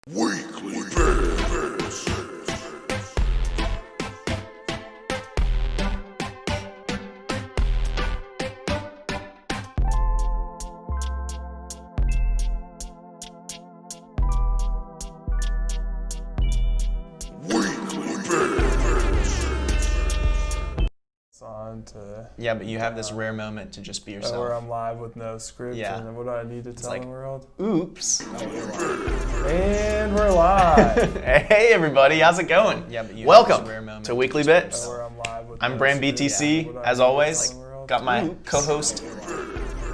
Weekly Bets. On to Yeah, but you have this rare moment to just be yourself. where I'm live with no script, Yeah. and what do I need to tell like, the world? Oops. And we're live. Hey everybody, how's it going? Yeah, but you welcome to Weekly Bets. Where I'm live with I'm no Bram script. BTC, What do I as need to always. tell the world? Got my co-host.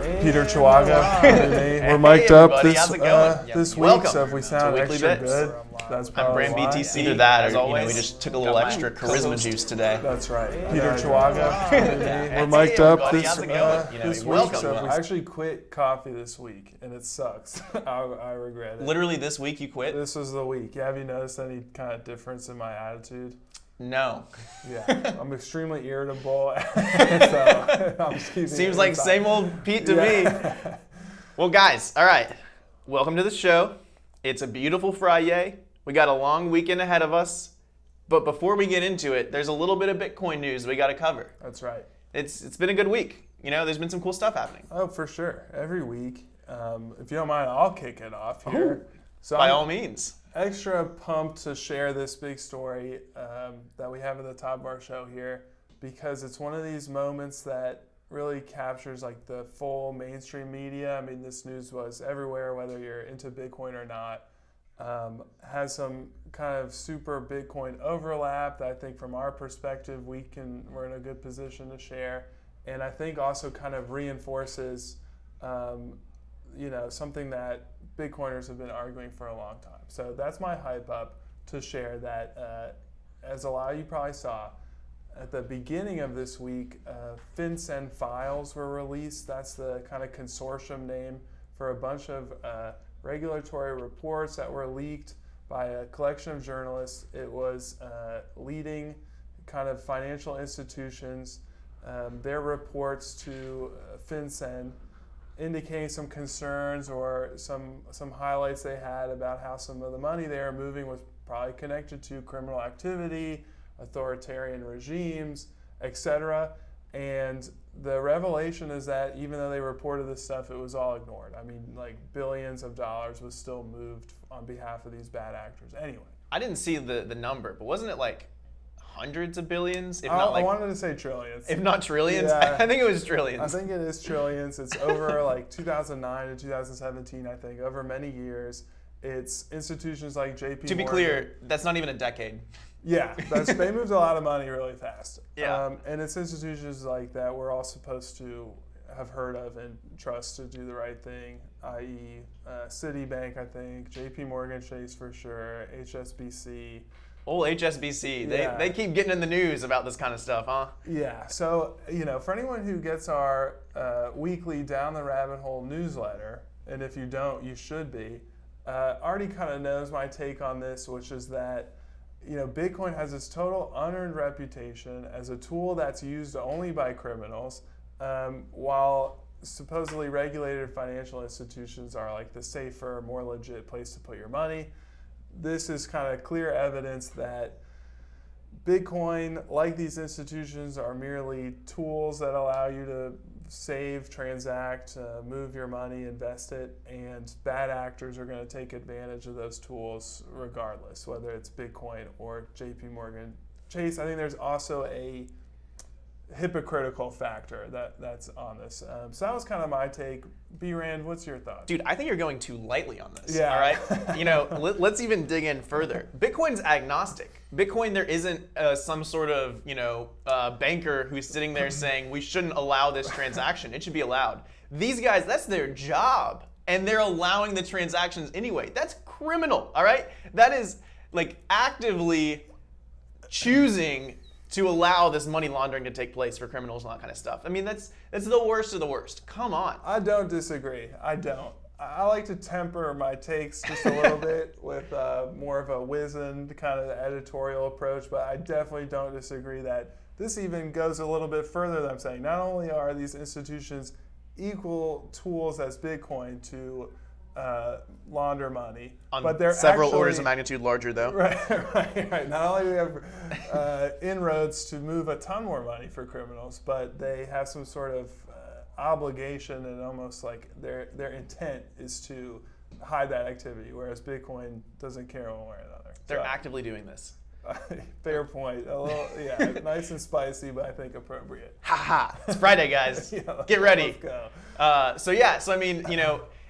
And Peter Chihuahua. Hey, We're mic'd up everybody, this how's it going? this week, Welcome so if we sound to Weekly extra Bets. good, that's I'm probably Bram why. BTC. Either that, or we just took a little extra charisma juice today. That's right. Peter Chihuahua. We're mic'd Hey, up everybody, this how's it going? this week. welcome. So I actually quit coffee this week, and it sucks. I regret it. Literally this week you quit? This was the week. Have you noticed any kind of difference in my attitude? No. Yeah, I'm extremely irritable. So I'm just keeping Seems it like inside. same old Pete to me. Well, guys, all right. Welcome to the show. It's a beautiful Friday. We got a long weekend ahead of us. But before we get into it, there's a little bit of Bitcoin news we got to cover. That's right. It's been a good week. You know, there's been some cool stuff happening. Oh, for sure. Every week. If you don't mind, I'll kick it off here. So By I'm all means. extra pumped to share this big story that we have at the top of our show here, because it's one of these moments that really captures like the full mainstream media. I mean, this news was everywhere, whether you're into Bitcoin or not. Has some kind of super Bitcoin overlap that I think from our perspective we're in a good position to share, and I think also kind of reinforces something that Bitcoiners have been arguing for a long time. So that's my hype up to share that, as a lot of you probably saw, at the beginning of this week, FinCEN files were released. That's the kind of consortium name for a bunch of regulatory reports that were leaked by a collection of journalists. It was leading kind of financial institutions, their reports to FinCEN, indicating some concerns or some highlights they had about how some of the money they were moving was probably connected to criminal activity, authoritarian regimes, etc. And the revelation is that even though they reported this stuff, it was all ignored. I mean, like billions of dollars was still moved on behalf of these bad actors. Anyway. I didn't see the number, but wasn't it like hundreds of billions? If I not like, wanted to say trillions. if not trillions? Yeah. I think it was trillions. I think it is trillions. It's over like 2009 to 2017, I think, over many years. It's institutions like JP To be Morgan. clear, that's not even a decade. Yeah, they moved a lot of money really fast. Yeah. And it's institutions like that we're all supposed to have heard of and trust to do the right thing, i.e. Citibank, I think, JP Morgan Chase for sure, HSBC. Old HSBC, they keep getting in the news about this kind of stuff, huh? Yeah, so, for anyone who gets our weekly Down the Rabbit Hole newsletter, and if you don't, you should be, already kind of knows my take on this, which is that Bitcoin has this total unearned reputation as a tool that's used only by criminals, while supposedly regulated financial institutions are like the safer, more legit place to put your money. This is kind of clear evidence that Bitcoin, like these institutions, are merely tools that allow you to save, transact, move your money, invest it, and bad actors are going to take advantage of those tools regardless, whether it's Bitcoin or JP Morgan Chase. I think there's also a hypocritical factor that's on this. So that was kind of my take. B-Rand, what's your thoughts? Dude, I think you're going too lightly on this, Yeah. all right? Let's even dig in further. Bitcoin's agnostic. Bitcoin, there isn't some sort of, banker who's sitting there saying we shouldn't allow this transaction. It should be allowed. These guys, that's their job, and they're allowing the transactions anyway. That's criminal, all right? That is like actively choosing to allow this money laundering to take place for criminals and all that kind of stuff. I mean, that's the worst of the worst. Come on. I don't disagree. I don't. I like to temper my takes just a little bit with more of a wizened kind of editorial approach, but I definitely don't disagree that this even goes a little bit further than I'm saying. Not only are these institutions equal tools as Bitcoin to launder money. On but they're several actually, orders of magnitude larger, though. Right. Not only do they have inroads to move a ton more money for criminals, but they have some sort of obligation, and almost like their intent is to hide that activity, whereas Bitcoin doesn't care one way or another. They're actively doing this. Fair point. A little, yeah, nice and spicy, but I think appropriate. Haha! It's Friday, guys. Yeah, Get ready. Let's go. So I mean,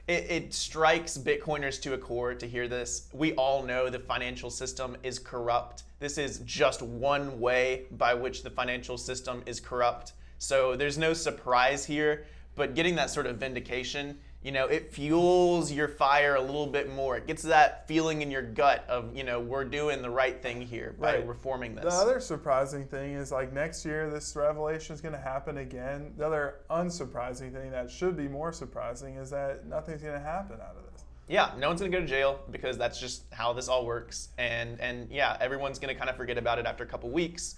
it strikes Bitcoiners to a core to hear this. We all know the financial system is corrupt. This is just one way by which the financial system is corrupt. So there's no surprise here, but getting that sort of vindication, it fuels your fire a little bit more. It gets that feeling in your gut of, we're doing the right thing here by reforming this. The other surprising thing is, like, next year this revelation is going to happen again. The other unsurprising thing that should be more surprising is that nothing's going to happen out of this. Yeah, no one's going to go to jail because that's just how this all works. And yeah, everyone's going to kind of forget about it after a couple weeks.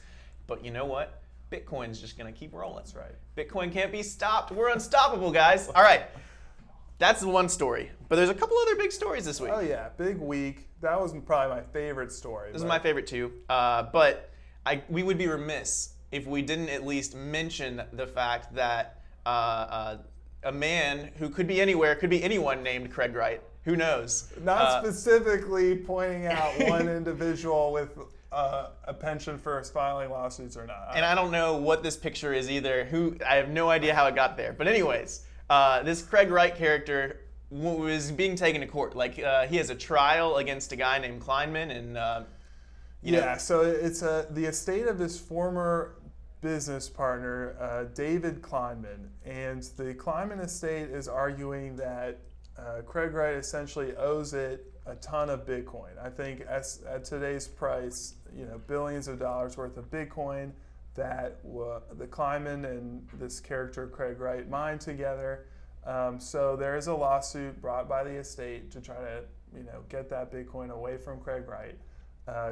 But you know what? Bitcoin's just going to keep rolling. That's right. Bitcoin can't be stopped. We're unstoppable, guys. All right. That's the one story. But there's a couple other big stories this week. Oh, yeah. Big week. That was probably my favorite story. This is my favorite, too. But we would be remiss if we didn't at least mention the fact that a man who could be anywhere, could be anyone named Craig Wright. Who knows? Not specifically pointing out one individual with a penchant for filing lawsuits or not. And I don't know what this picture is either. I have no idea how it got there. But anyways, this Craig Wright character was being taken to court. Like, he has a trial against a guy named Kleinman, and so it's the estate of his former business partner, David Kleinman, and the Kleinman estate is arguing that Craig Wright essentially owes it a ton of Bitcoin. I think at today's price, billions of dollars worth of Bitcoin that the Kleinman and this character Craig Wright mined together. So there is a lawsuit brought by the estate to try to get that Bitcoin away from Craig Wright.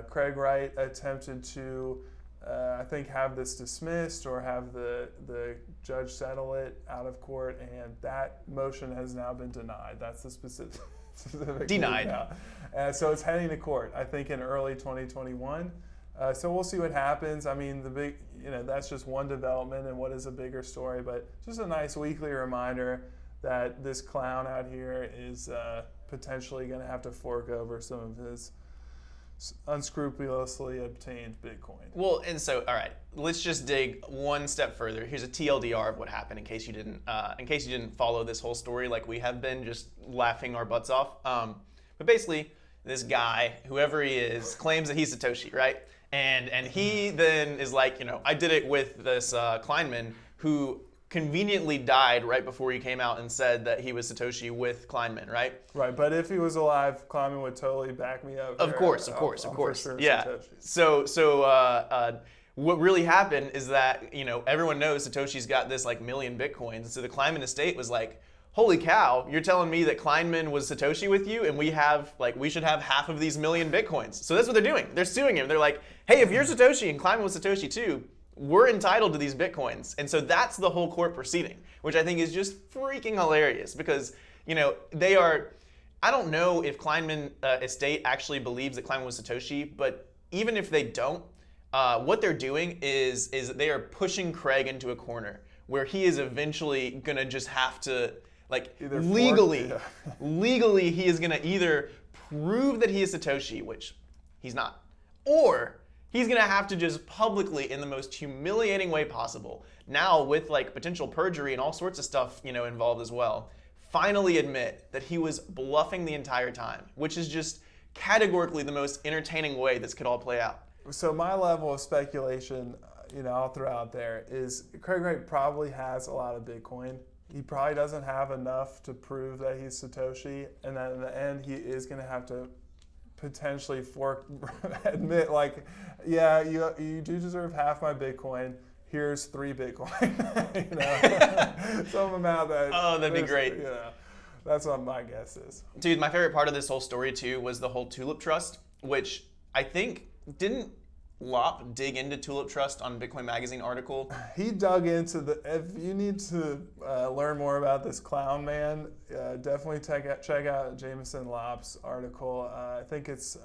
Craig Wright attempted to I think have this dismissed or have the judge settle it out of court, and that motion has now been denied. That's the specific denied. So it's heading to court, I think, in early 2021. So we'll see what happens. I mean, that's just one development in what is a bigger story, but just a nice weekly reminder that this clown out here is potentially going to have to fork over some of his unscrupulously obtained Bitcoin. Well, and so, all right, let's just dig one step further. Here's a TLDR of what happened in case you didn't follow this whole story like we have been, just laughing our butts off. But basically, this guy, whoever he is, claims that he's Satoshi, right? And he then is like, I did it with this Kleinman who conveniently died right before he came out and said that he was Satoshi with Kleinman, right? Right, but if he was alive, Kleinman would totally back me up. Of course. Sure Yeah. Satoshi. So what really happened is that, everyone knows Satoshi's got this like million Bitcoins. And so the Kleinman estate was like, holy cow, you're telling me that Kleinman was Satoshi with you and we should have half of these million Bitcoins. So that's what they're doing. They're suing him. They're like, hey, if you're Satoshi and Kleinman was Satoshi too, we're entitled to these Bitcoins. And so that's the whole court proceeding, which I think is just freaking hilarious because, they are, I don't know if Kleinman estate actually believes that Kleinman was Satoshi, but even if they don't, what they're doing is they are pushing Craig into a corner where he is eventually gonna just have to, legally, he is gonna either prove that he is Satoshi, which he's not, or he's gonna have to just publicly, in the most humiliating way possible, now with potential perjury and all sorts of stuff, involved as well, finally admit that he was bluffing the entire time, which is just categorically the most entertaining way this could all play out. So my level of speculation, I'll throw out there is Craig Wright probably has a lot of Bitcoin. He probably doesn't have enough to prove that he's Satoshi, and then in the end, he is going to have to potentially admit yeah, you do deserve half my Bitcoin. Here's 3 Bitcoin. Some amount that. Oh, that'd be great. That's what my guess is. Dude, my favorite part of this whole story too was the whole Tulip Trust, which I think didn't Lop dig into Tulip Trust on Bitcoin Magazine article? He dug into the. If you need to learn more about this clown man, definitely check out Jameson Lop's article. I think it's.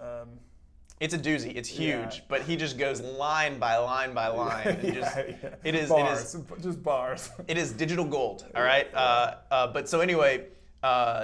It's a doozy. It's huge, Yeah. but he just goes line by line by line. And just, It is bars, just bars. It is digital gold. All right. But so anyway,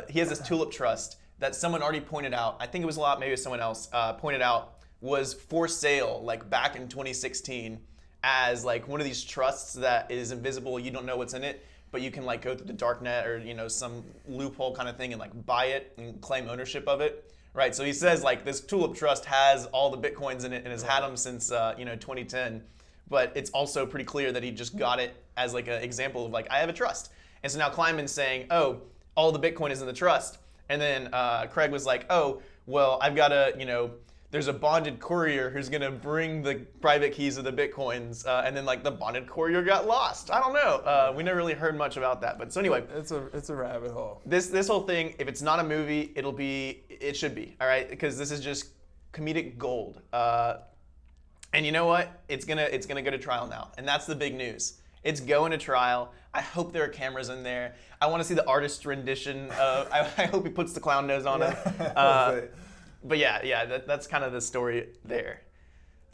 he has this Tulip Trust that someone already pointed out. I think it was Lop, maybe it was someone else pointed out. Was for sale like back in 2016 as like one of these trusts that is invisible. You don't know what's in it, but you can like go through the dark net or some loophole kind of thing and like buy it and claim ownership of it. Right. So he says like this Tulip Trust has all the Bitcoins in it and has had them since 2010. But it's also pretty clear that he just got it as like an example of like I have a trust. And so now Kleinman's saying, oh, all the Bitcoin is in the trust. And then Craig was like, oh, well, I've got to, there's a bonded courier who's going to bring the private keys of the Bitcoins, and then like the bonded courier got lost. I don't know. We never really heard much about that. But so anyway, it's a rabbit hole. This whole thing, if it's not a movie, it should be, all right? Because this is just comedic gold. And you know what? It's gonna go to trial now, and that's the big news. It's going to trial. I hope there are cameras in there. I want to see the artist rendition. I hope he puts the clown nose on it. But yeah, that's kind of the story there.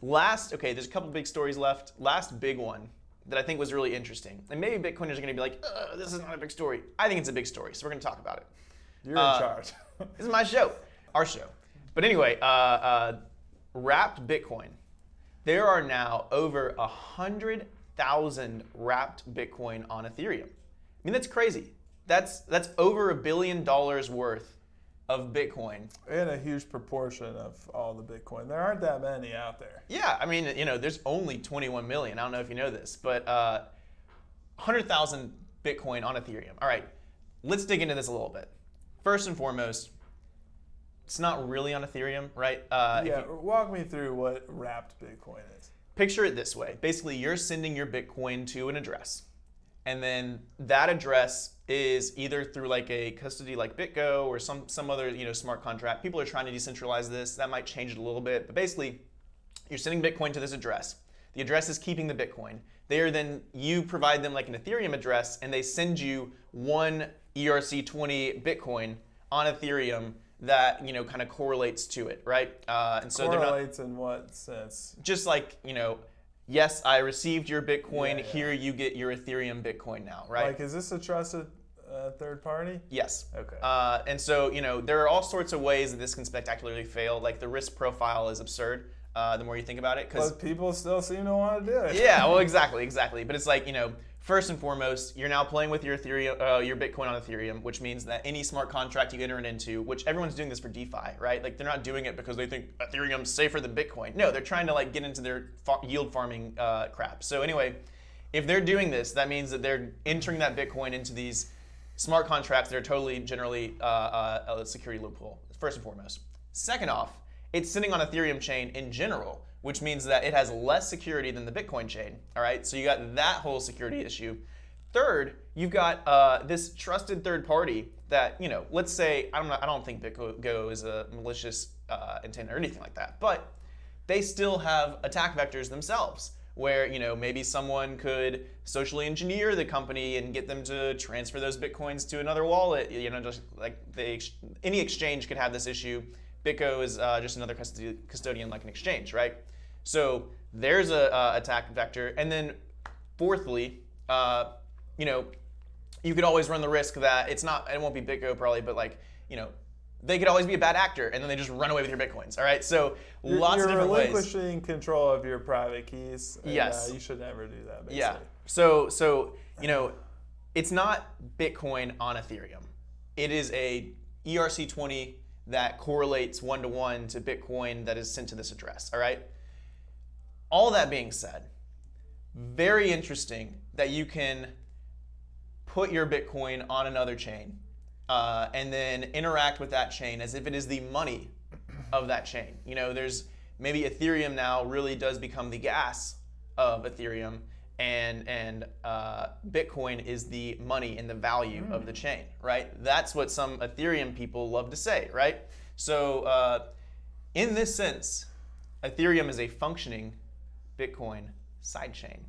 There's a couple big stories left. Last big one that I think was really interesting. And maybe Bitcoiners are going to be like, this is not a big story. I think it's a big story, so we're going to talk about it. You're in charge. This is my show, our show. But anyway, wrapped Bitcoin. There are now over 100,000 wrapped Bitcoin on Ethereum. I mean, that's crazy. That's over $1 billion worth of Bitcoin. And a huge proportion of all the Bitcoin. There aren't that many out there. Yeah, I mean, there's only 21 million. I don't know if you know this, but 100,000 Bitcoin on Ethereum. All right, let's dig into this a little bit. First and foremost, it's not really on Ethereum, right? Walk me through what wrapped Bitcoin is. Picture it this way. Basically, you're sending your Bitcoin to an address. And then that address is either through like a custody like BitGo or some other smart contract. People are trying to decentralize this. That might change it a little bit. But basically, you're sending Bitcoin to this address. The address is keeping the Bitcoin. You provide them like an Ethereum address, and they send you one ERC20 Bitcoin on Ethereum that kind of correlates to it, right? And so correlates in what sense? Just like yes, I received your Bitcoin. Yeah. Here you get your Ethereum Bitcoin now, right? Like, is this a trusted third party? Yes. Okay. And so, there are all sorts of ways that this can spectacularly fail. Like, the risk profile is absurd the more you think about it. But people still seem to want to do it. Yeah, well, exactly. But it's like, first and foremost, you're now playing with your Ethereum, your Bitcoin on Ethereum, which means that any smart contract you enter it into, which everyone's doing this for DeFi, right? Like, they're not doing it because they think Ethereum's safer than Bitcoin. No, they're trying to like get into their yield farming crap. So anyway, if they're doing this, that means that they're entering that Bitcoin into these smart contracts that are totally generally a security loophole, first and foremost. Second off, it's sitting on Ethereum chain in general, which means that it has less security than the Bitcoin chain. All right, so you got that whole security issue. Third, you've got this trusted third party that let's say I don't think BitGo is a malicious intent or anything like that, but they still have attack vectors themselves, where maybe someone could socially engineer the company and get them to transfer those Bitcoins to another wallet. Just like any exchange could have this issue. BitGo is just another custodian like an exchange, right? So there's a attack vector. And then fourthly, you could always run the risk that it won't be BitGo probably, but like, they could always be a bad actor and then they just run away with your Bitcoins, all right? So lots of different ways. You're relinquishing control of your private keys. And, yes. You should never do that, basically. Yeah. So it's not Bitcoin on Ethereum. It is a ERC20 that correlates one-to-one to Bitcoin that is sent to this address, all right? All that being said, very interesting that you can put your Bitcoin on another chain and then interact with that chain as if it is the money of that chain. There's maybe Ethereum now really does become the gas of Ethereum, and Bitcoin is the money and the value of the chain, right? That's what some Ethereum people love to say, right? So in this sense, Ethereum is a functioning Bitcoin sidechain.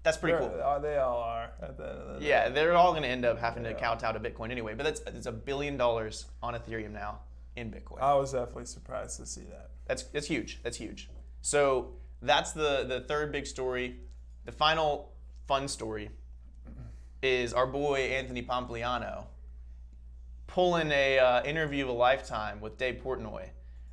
That's pretty cool. They all are at the end of the day. Yeah, they're all going to end up having to kowtow to Bitcoin anyway. But it's $1 billion on Ethereum now in Bitcoin. I was definitely surprised to see that. That's huge. That's huge. So that's the third big story. The final fun story is our boy Anthony Pompliano pulling a interview of a lifetime with Dave Portnoy,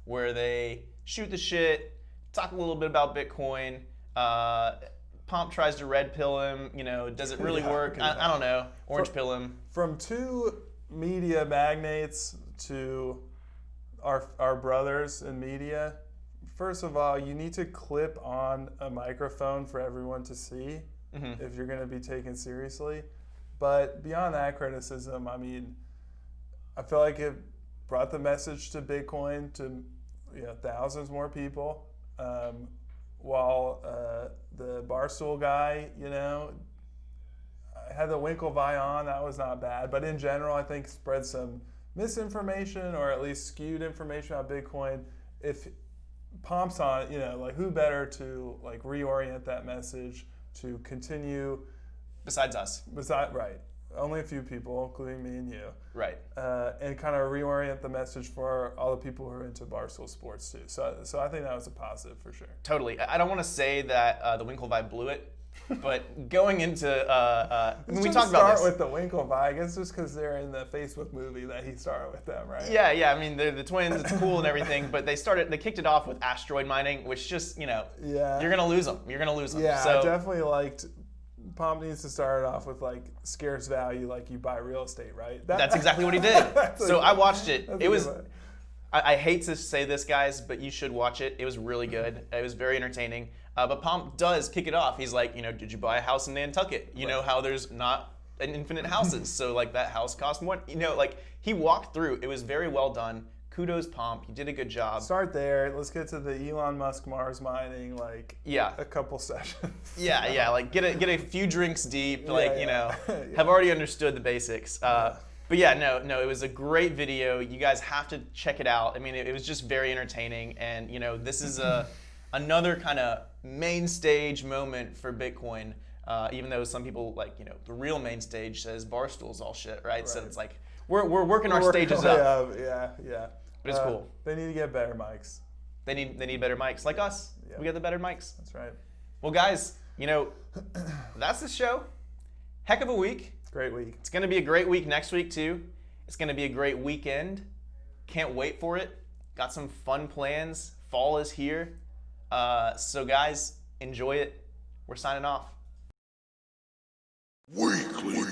where they shoot the shit, talk a little bit about Bitcoin. Pomp tries to red pill him. Does it really work? I don't know. Orange pill him. From two media magnates to our brothers in media, first of all, you need to clip on a microphone for everyone to see if you're going to be taken seriously. But beyond that criticism, I mean, I feel like it brought the message to Bitcoin to thousands more people. While the Barstool guy, had the Winklevi on, that was not bad. But in general, I think spread some misinformation or at least skewed information about Bitcoin. If Pomp's on, who better to reorient that message to continue? Besides us. Right. Only a few people, including me and you. Right. And kind of reorient the message for all the people who are into Barstool Sports too. So I think that was a positive for sure. Totally. I don't want to say that the Winklevi blew it, but going into when we talked about this. Start with the Winklevi. I guess just because they're in the Facebook movie that he started with them, right? Yeah. I mean, they're the twins. It's cool and everything, but they kicked it off with asteroid mining, which just you're gonna lose them. You're gonna lose them. Yeah, so, I definitely liked. Pomp needs to start it off with scarce value, like you buy real estate, right? That's exactly what he did. So I watched it. It was. I hate to say this, guys, but you should watch it. It was really good. It was very entertaining. But Pomp does kick it off. He's like, did you buy a house in Nantucket? You know how there's not an infinite houses, so that house cost more. He walked through. It was very well done. Kudos, Pomp. You did a good job. Start there. Let's get to the Elon Musk Mars mining, a couple sessions. Yeah. Get a few drinks deep. Have already understood the basics. But no, it was a great video. You guys have to check it out. I mean, it was just very entertaining, and this is another kind of main stage moment for Bitcoin. Even though some people the real main stage says Barstool's all shit, right? So it's we're working our stages up. Yeah. But it's cool. They need to get better mics. They need better mics, like us. Yep. We got the better mics. That's right. Well, guys, that's the show. Heck of a week. Great week. It's going to be a great week next week, too. It's going to be a great weekend. Can't wait for it. Got some fun plans. Fall is here. So, guys, enjoy it. We're signing off. Weekly